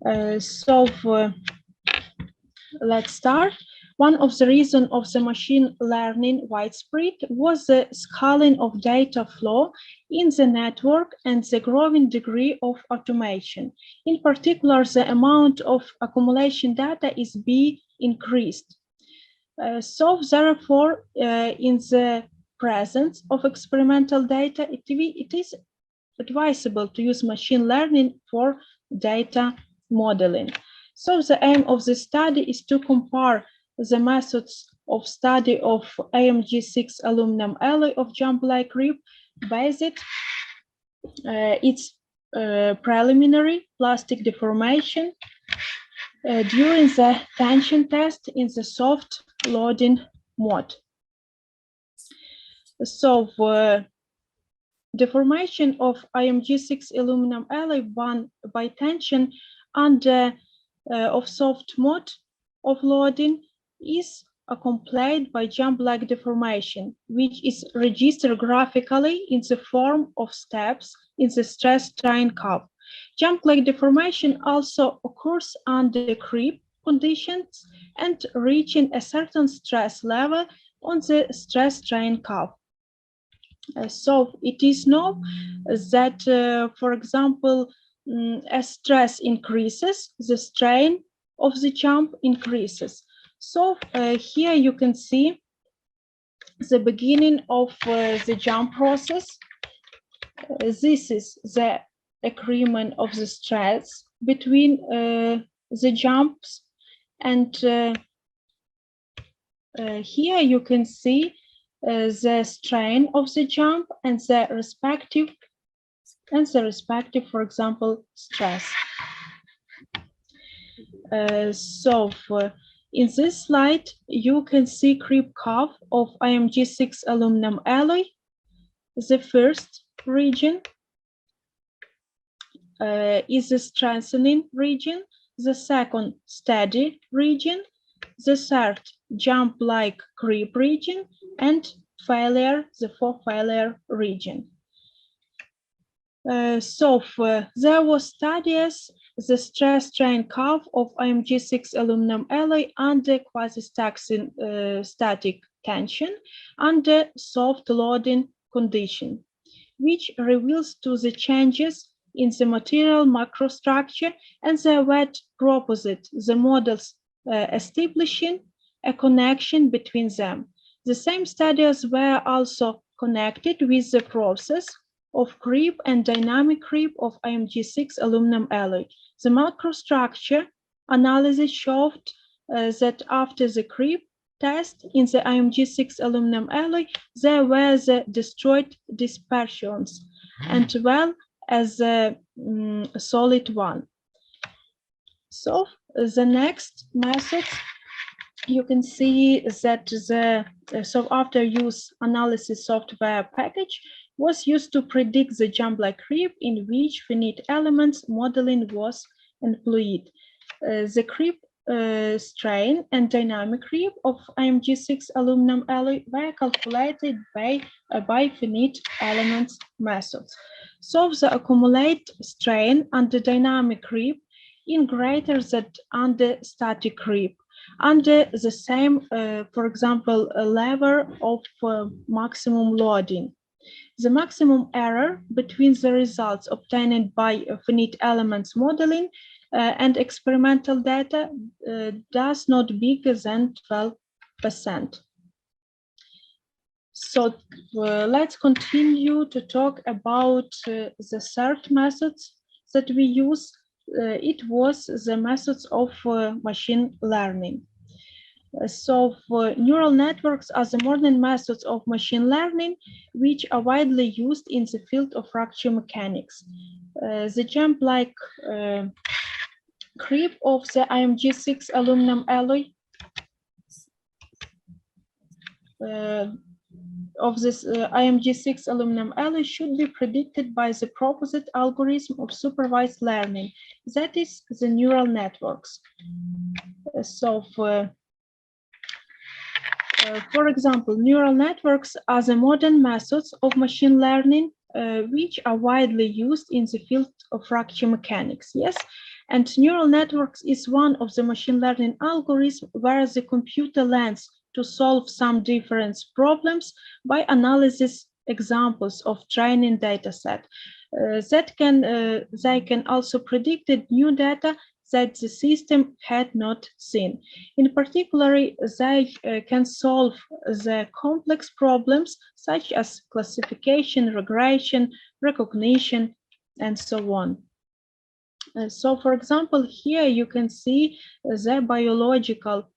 Let's start. One of the reasons of the machine learning widespread was the scaling of data flow in the network and the growing degree of automation. In particular, the amount of accumulation data is being increased. Therefore, in the presence of experimental data, it is advisable to use machine learning for data modeling. So the aim of the study is to compare the methods of study of AMG6 aluminum alloy of jump-like rib based its preliminary plastic deformation during the tension test in the soft loading mode. So deformation of AMG6 aluminum alloy bound by tension under of soft mode of loading is accompanied by jump-like deformation, which is registered graphically in the form of steps in the stress-strain curve. Jump-like deformation also occurs under creep conditions and reaching a certain stress level on the stress-strain curve. So it is known that, for example, as stress increases, the strain of the jump increases. So here you can see the beginning of the jump process. This is the agreement of the stress between the jumps, and here you can see the strain of the jump and the respective, for example, stress. In this slide, you can see creep curve of AMG6 aluminum alloy. The first region is the strengthening region, the second steady region, the third jump-like creep region, and failure, the fourth failure region. There was studies the stress-strain curve of AMG6 aluminum alloy under quasi-static tension under soft loading condition, which reveals to the changes in the material macrostructure, and they were proposed the models establishing a connection between them. The same studies were also connected with the process of creep and dynamic creep of AMG6 aluminum alloy. The macrostructure analysis showed that after the creep test in the AMG6 aluminum alloy, there were the destroyed dispersions and well as a solid one. So the next method, you can see that so after use analysis software package was used to predict the jump-like creep in which finite elements modeling was employed. The creep strain and dynamic creep of AMG6 aluminum alloy were calculated by finite elements methods. So the accumulated strain under dynamic creep in greater than under static creep under the same, for example, level of maximum loading. The maximum error between the results obtained by finite elements modeling and experimental data does not bigger than 12%. So let's continue to talk about the third methods that we use. It was the methods of machine learning. Neural networks are the modern methods of machine learning which are widely used in the field of fracture mechanics. The jump-like creep of the AMG6 aluminum alloy AMG6 aluminum alloy should be predicted by the proposed algorithm of supervised learning, that is, the neural networks. For example, neural networks are the modern methods of machine learning which are widely used in the field of fracture mechanics, yes? And neural networks is one of the machine learning algorithms where the computer learns to solve some difference problems by analysis examples of training dataset. They can also predict new data that the system had not seen. In particular, they can solve the complex problems such as classification, regression, recognition, and so on. So, for example, here you can see the biological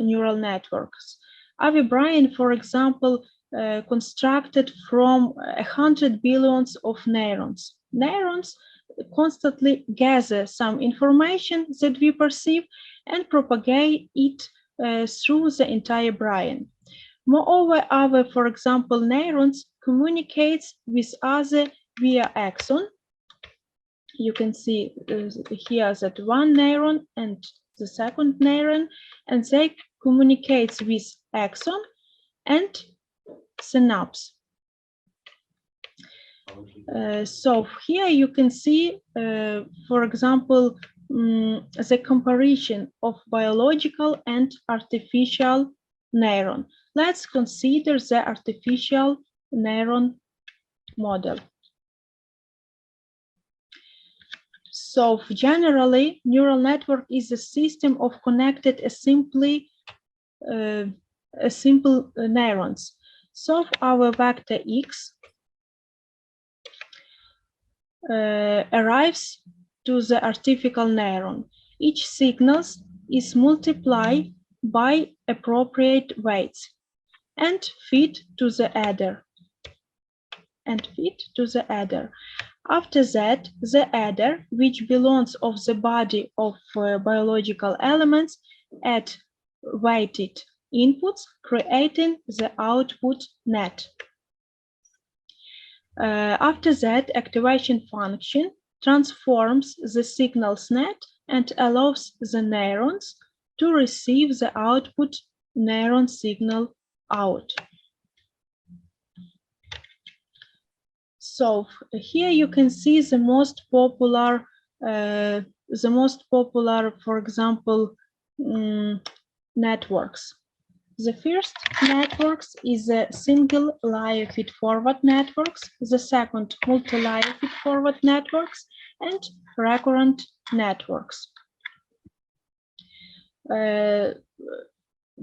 neural networks. Avi Bryan, for example, constructed from 100 billions of neurons. Neurons constantly gather some information that we perceive and propagate it through the entire brain. Moreover, our, for example, neurons communicates with other via axon. You can see here that one neuron and the second neuron, and they communicate with axon and synapse. So here you can see, for example, the comparison of biological and artificial neuron. Let's consider the artificial neuron model. So generally, neural network is a system of connected simple neurons. So our vector X arrives to the artificial neuron. Each signal is multiplied by appropriate weights and feed to the adder. After that, the adder, which belongs of the body of biological elements, add weighted inputs, creating the output net. After that, activation function transforms the signals net and allows the neurons to receive the output neuron signal out. So here you can see the most popular, for example, networks. The first networks is a single layer feed-forward networks, the second multi-layer feed-forward networks, and recurrent networks.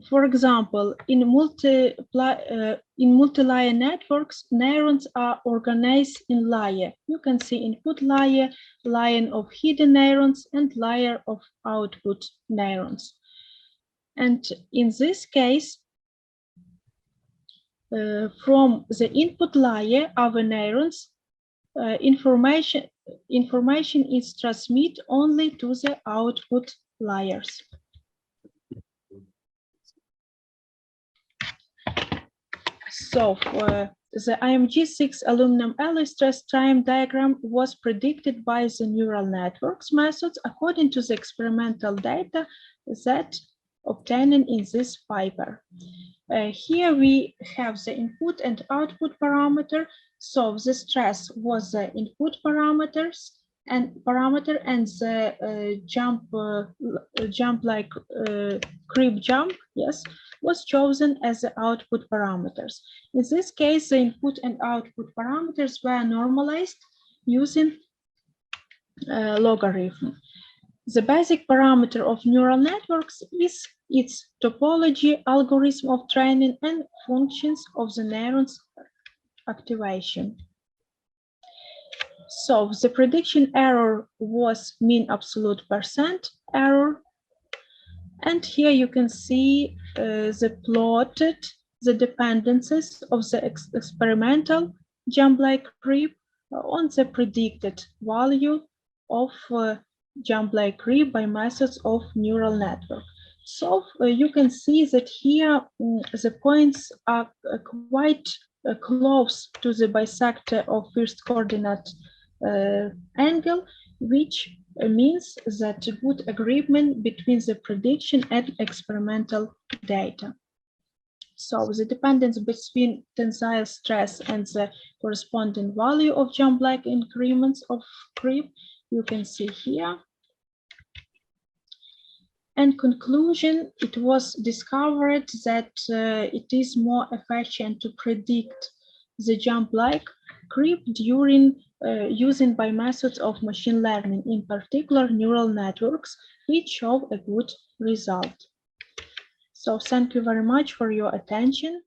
For example, in multi-layer networks, neurons are organized in layer. You can see input layer, layer of hidden neurons, and layer of output neurons. And in this case, from the input layer of the neurons, information is transmitted only to the output layers. So the AMG6 aluminum alloy stress strain diagram was predicted by the neural networks methods according to the experimental data that obtained in this paper. Here we have the input and output parameter. So the stress was the input parameter and the jump like crib jump, yes, was chosen as the output parameters. In this case, the input and output parameters were normalized using logarithm. The basic parameter of neural networks is its topology, algorithm of training, and functions of the neurons activation. So the prediction error was mean absolute percent error. And here you can see the dependencies of the experimental jump-like crib on the predicted value of jump-like crib by methods of neural network. So you can see that here the points are quite close to the bisector of first coordinate angle, which means that a good agreement between the prediction and experimental data. So the dependence between tensile stress and the corresponding value of jump-like increments of creep, you can see here. In conclusion, it was discovered that it is more efficient to predict the jump-like creep during using by methods of machine learning, in particular neural networks, which show a good result. So thank you very much for your attention.